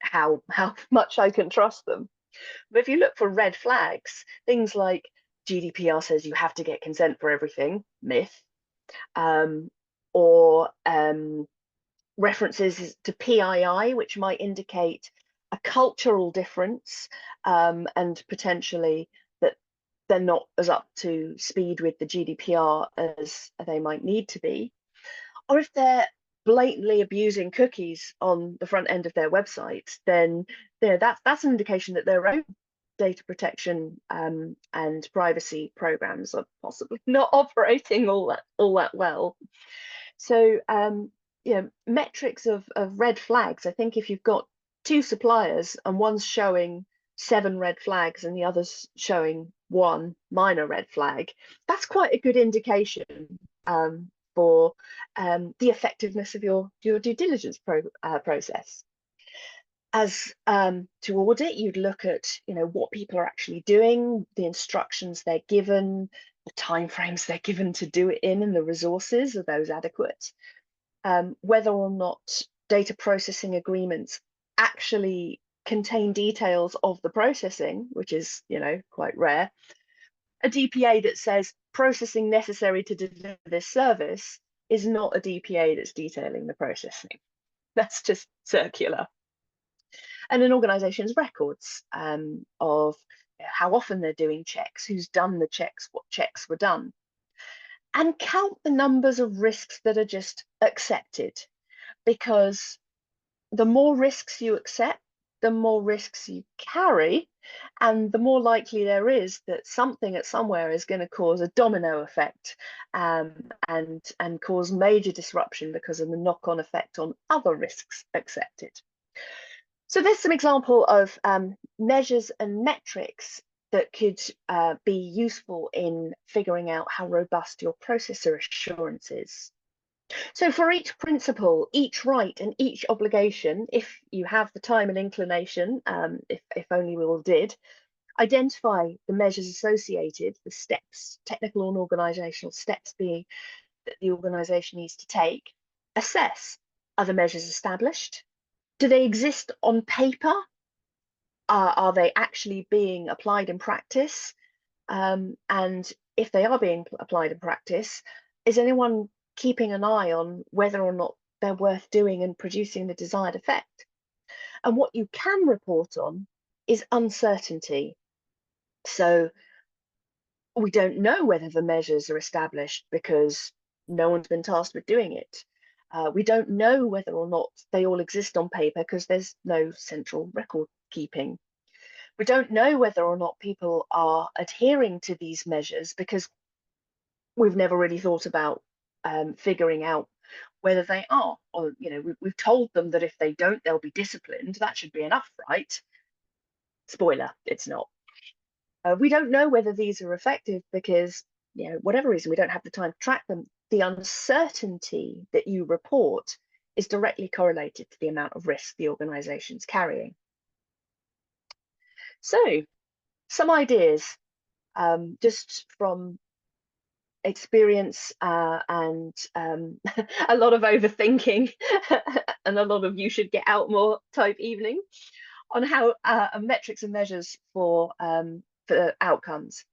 how much I can trust them. But if you look for red flags, things like GDPR says you have to get consent for everything, myth, or references to PII, which might indicate a cultural difference, and potentially that they're not as up to speed with the GDPR as they might need to be, or if they're blatantly abusing cookies on the front end of their website, then that's an indication that their own data protection and privacy programs are possibly not operating all that well. So metrics of red flags. I think if you've got two suppliers and one's showing 7 red flags and the other's showing 1 minor red flag, that's quite a good indication for the effectiveness of your due diligence process. As to audit, you'd look at what people are actually doing, the instructions they're given, the timeframes they're given to do it in, and the resources, are those adequate? Whether or not data processing agreements actually contain details of the processing, which is quite rare. A DPA that says processing necessary to deliver this service is not a DPA that's detailing the processing. That's just circular. And an organization's records of how often they're doing checks, who's done the checks, what checks were done. And count the numbers of risks that are just accepted, because the more risks you accept, the more risks you carry, and the more likely there is that something at somewhere is going to cause a domino effect and cause major disruption because of the knock-on effect on other risks accepted. So there's some example of measures and metrics that could be useful in figuring out how robust your processor assurance is. So for each principle, each right and each obligation, if you have the time and inclination, if only we all did, identify the measures associated, the steps, technical and organisational steps being that the organisation needs to take. Assess, are the measures established? Do they exist on paper? Are they actually being applied in practice? And if they are being applied in practice, is anyone keeping an eye on whether or not they're worth doing and producing the desired effect? And what you can report on is uncertainty. So we don't know whether the measures are established because no one's been tasked with doing it. We don't know whether or not they all exist on paper because there's no central record keeping. We don't know whether or not people are adhering to these measures because we've never really thought about figuring out whether they are. Or we've told them that if they don't, they'll be disciplined. That should be enough, right? Spoiler, it's not. We don't know whether these are effective because, whatever reason, we don't have the time to track them. The uncertainty that you report is directly correlated to the amount of risk the organization's carrying. So, some ideas just from experience and a lot of overthinking and a lot of you should get out more type evening on how metrics and measures for outcomes.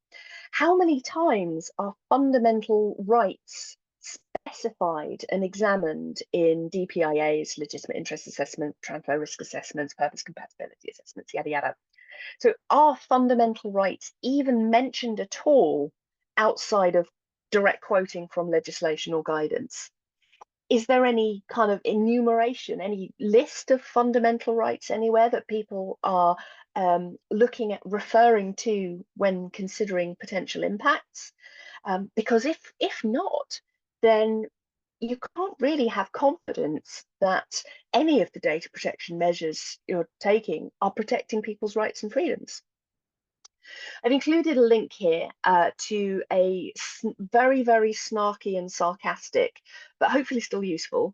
How many times are fundamental rights specified and examined in DPIA's legitimate interest assessment, transfer risk assessments, purpose compatibility assessments, yada yada. So are fundamental rights even mentioned at all outside of direct quoting from legislation or guidance? Is there any kind of enumeration, any list of fundamental rights anywhere that people are looking at, referring to when considering potential impacts? Because if not, then you can't really have confidence that any of the data protection measures you're taking are protecting people's rights and freedoms. I've included a link here to a very, very snarky and sarcastic, but hopefully still useful,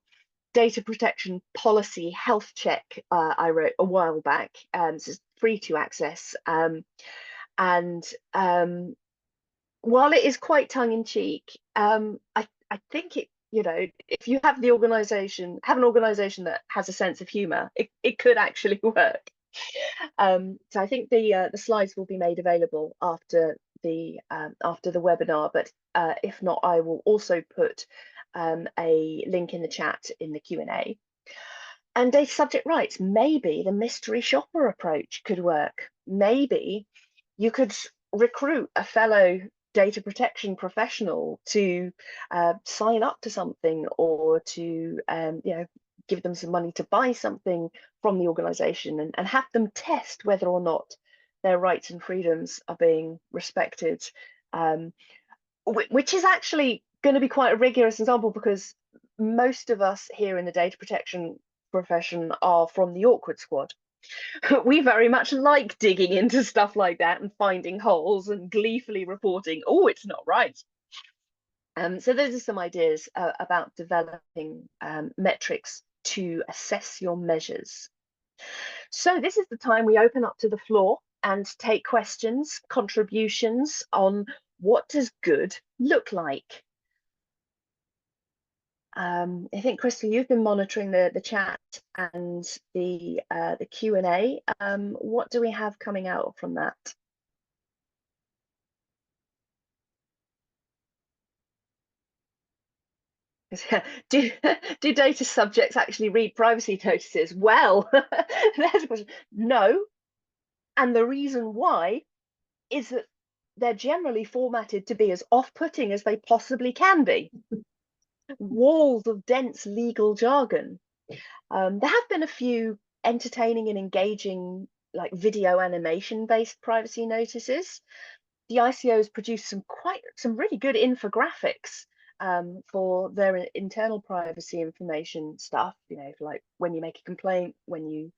data protection policy health check I wrote a while back. This is free to access. And while it is quite tongue-in-cheek, I think it, you know, if you have an organization that has a sense of humor, it could actually work. So I think the slides will be made available after the webinar, but if not, I will also put a link in the chat in the Q&A. And data subject rights, maybe the mystery shopper approach could work. Maybe you could recruit a fellow data protection professional to sign up to something, or to you know, give them some money to buy something from the organization, and have them test whether or not their rights and freedoms are being respected, which is actually going to be quite a rigorous example, because most of us here in the data protection profession are from the awkward squad. We very much like digging into stuff like that and finding holes and gleefully reporting, oh, it's not right. So those are some ideas about developing metrics to assess your measures. So this is the time we open up to the floor and take questions, contributions on what does good look like. I think, Kristal, you've been monitoring the chat and the Q&A. What do we have coming out from that? do data subjects actually read privacy notices? Well, there's a question. No, and the reason why is that they're generally formatted to be as off-putting as they possibly can be. Walls of dense legal jargon. There have been a few entertaining and engaging, like video animation based privacy notices. The ICOs produced some really good infographics for their internal privacy information stuff, you know, like when you make a complaint, when you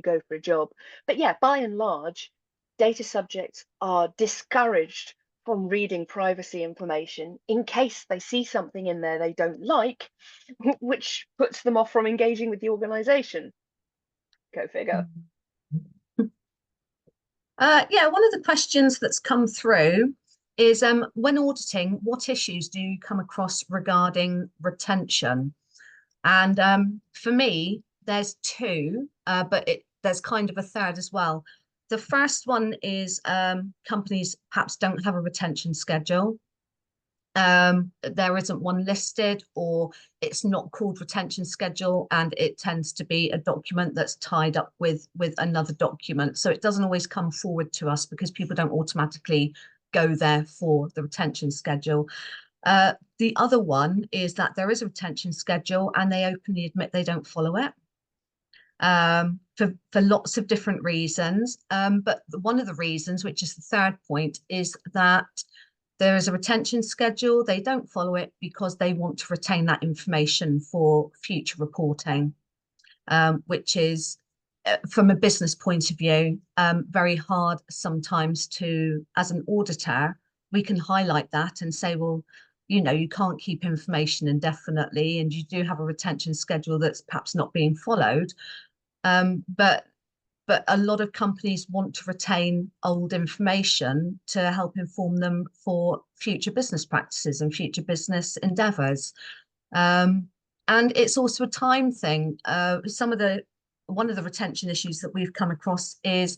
go for a job. But yeah, by and large, data subjects are discouraged from reading privacy information in case they see something in there they don't like, which puts them off from engaging with the organization. Go figure. Yeah, one of the questions that's come through is when auditing, what issues do you come across regarding retention? And for me, there's two, but there's kind of a third as well. The first one is companies perhaps don't have a retention schedule. There isn't one listed, or it's not called retention schedule, and it tends to be a document that's tied up with another document. So it doesn't always come forward to us because people don't automatically go there for the retention schedule. The other one is that there is a retention schedule and they openly admit they don't follow it for lots of different reasons. But one of the reasons, which is the third point, is that there is a retention schedule. They don't follow it because they want to retain that information for future reporting, which is, from a business point of view, very hard sometimes to, as an auditor, we can highlight that and say, well, you know, you can't keep information indefinitely, and you do have a retention schedule that's perhaps not being followed. But a lot of companies want to retain old information to help inform them for future business practices and future business endeavors. And it's also a time thing. One of the retention issues that we've come across is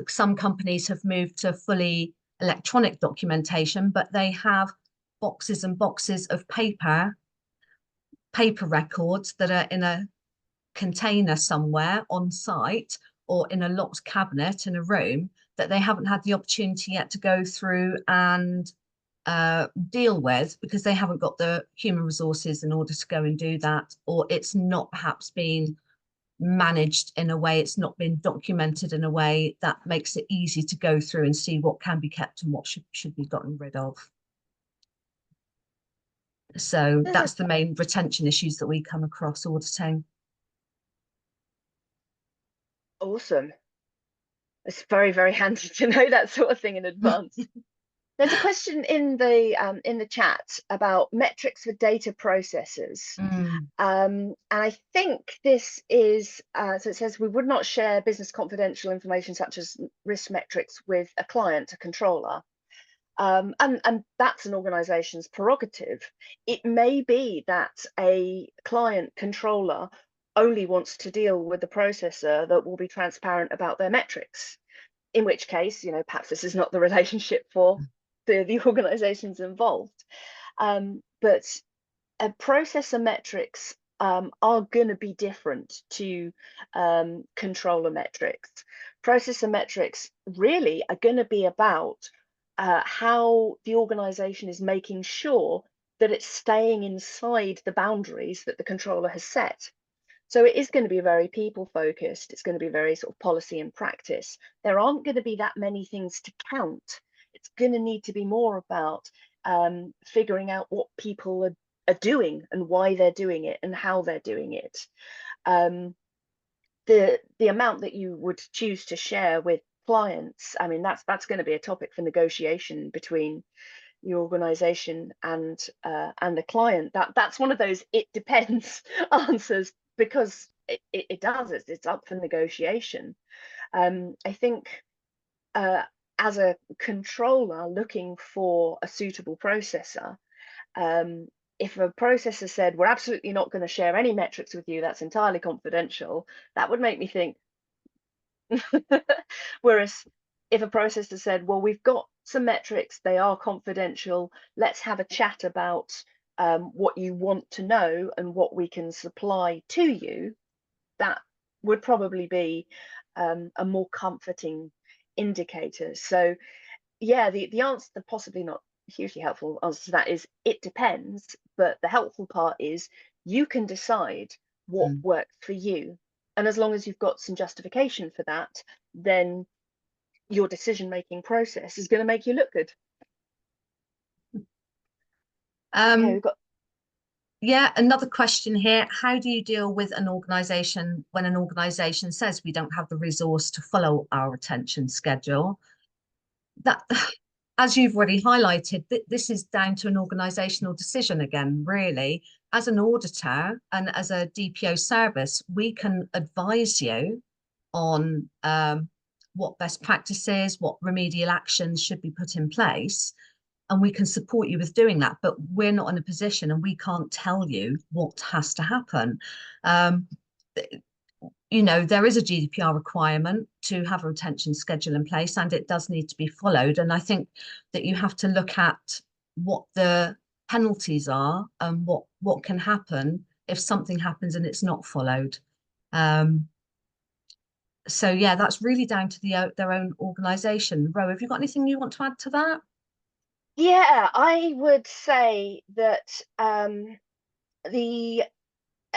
some companies have moved to fully electronic documentation, but they have boxes and boxes of paper records that are in a container somewhere on site or in a locked cabinet in a room that they haven't had the opportunity yet to go through and deal with because they haven't got the human resources in order to go and do that, or it's not perhaps been managed in a way, it's not been documented in a way that makes it easy to go through and see what can be kept and what should be gotten rid of. So that's the main retention issues that we come across auditing. Awesome. It's very, very handy to know that sort of thing in advance. There's a question in the chat about metrics for data processors. And I think this is, so it says we would not share business confidential information such as risk metrics with a client, a controller. And that's an organization's prerogative. It may be that a client controller only wants to deal with the processor that will be transparent about their metrics, in which case, perhaps this is not the relationship for the organizations involved. But processor metrics are going to be different to controller metrics. Processor metrics really are going to be about how the organization is making sure that it's staying inside the boundaries that the controller has set. So it is going to be very people focused. It's going to be very sort of policy and practice. There aren't going to be that many things to count. It's going to need to be more about figuring out what people are doing and why they're doing it and how they're doing it. The amount that you would choose to share with clients, I mean, that's going to be a topic for negotiation between your organization and the client. That's one of those it depends answers, because it does, it's up for negotiation. I think as a controller looking for a suitable processor, if a processor said, we're absolutely not going to share any metrics with you, that's entirely confidential, that would make me think. Whereas if a processor said, well, we've got some metrics, they are confidential, let's have a chat about what you want to know and what we can supply to you, that would probably be a more comforting indicator. So yeah, the answer, the possibly not hugely helpful answer to that is it depends, but the helpful part is you can decide what works for you, and as long as you've got some justification for that, then your decision-making process is going to make you look good. Okay, we've got another question here. How do you deal with an organization when an organization says we don't have the resource to follow our retention schedule? That, as you've already highlighted, this is down to an organizational decision again, really. As an auditor and as a DPO service, we can advise you on what best practices, what remedial actions should be put in place, and we can support you with doing that. But we're not in a position and we can't tell you what has to happen. There is a GDPR requirement to have a retention schedule in place, and it does need to be followed. And I think that you have to look at what the penalties are and what can happen if something happens and it's not followed. So yeah, that's really down to their own organisation. Ro, have you got anything you want to add to that? Yeah, I would say that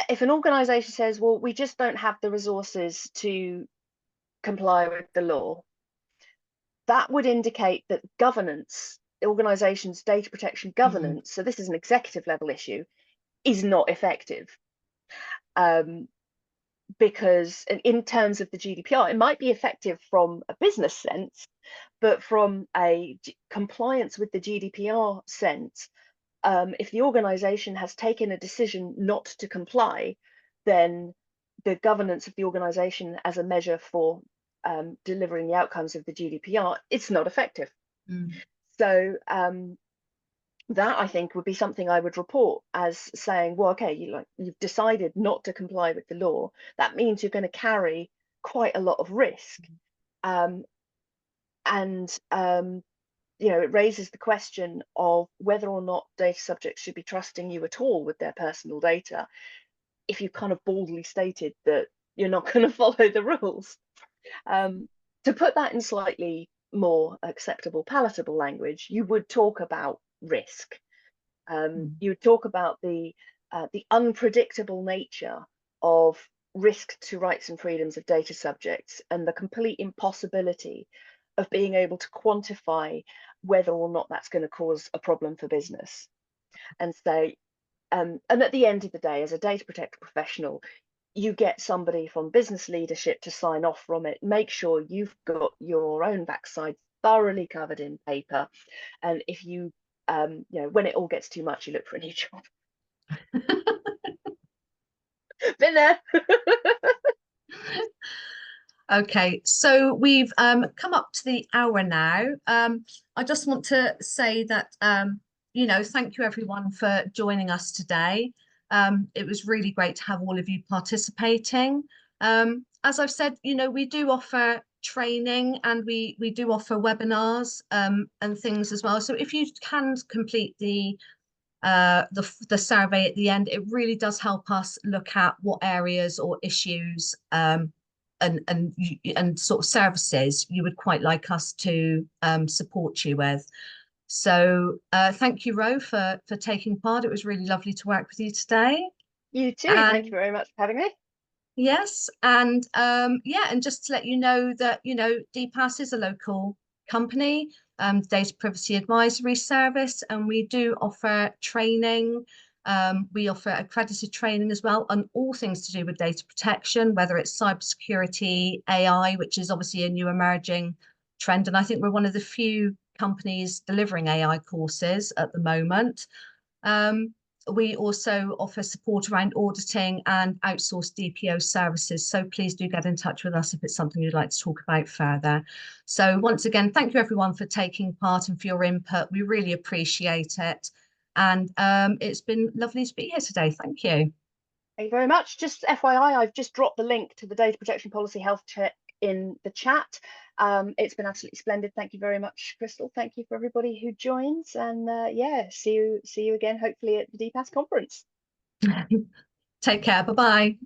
if an organisation says, well, we just don't have the resources to comply with the law, that would indicate that governance, the organisation's data protection governance, so this is an executive level issue, is not effective. Because in terms of the GDPR, it might be effective from a business sense, but from a compliance with the GDPR sense, if the organization has taken a decision not to comply, then the governance of the organization as a measure for delivering the outcomes of the GDPR, it's not effective. So that, I think, would be something I would report as saying, well, okay, you've decided not to comply with the law. That means you're going to carry quite a lot of risk. it raises the question of whether or not data subjects should be trusting you at all with their personal data if you kind of baldly stated that you're not going to follow the rules. To put that in slightly more acceptable, palatable language, you would talk about risk. You would talk about the unpredictable nature of risk to rights and freedoms of data subjects and the complete impossibility of being able to quantify whether or not that's going to cause a problem for business. And so, and at the end of the day, as a data protector professional, you get somebody from business leadership to sign off from it. Make sure you've got your own backside thoroughly covered in paper. And if you, when it all gets too much, you look for a new job. Been there. Okay, so we've come up to the hour now. I just want to say that, thank you everyone for joining us today. It was really great to have all of you participating. As I've said, we do offer training and we do offer webinars and things as well. So if you can complete the survey at the end, it really does help us look at what areas or issues and sort of services you would quite like us to support you with. So thank you, Ro, for taking part. It was really lovely to work with you today. You too. Thank you And very much for having me. yes, and and just to let you know that DPAS is a local company, data privacy advisory service, and we do offer training. We offer accredited training as well on all things to do with data protection, whether it's cybersecurity, AI, which is obviously a new emerging trend. And I think we're one of the few companies delivering AI courses at the moment. We also offer support around auditing and outsourced DPO services. So please do get in touch with us if it's something you'd like to talk about further. So once again, thank you everyone for taking part and for your input. We really appreciate it. And it's been lovely to be here today. Thank you. Thank you very much. Just FYI, I've just dropped the link to the Data Protection Policy Health Check in the chat. It's been absolutely splendid. Thank you very much, Kristal. Thank you for everybody who joins. And see you again, hopefully at the DPAS conference. Take care. Bye-bye.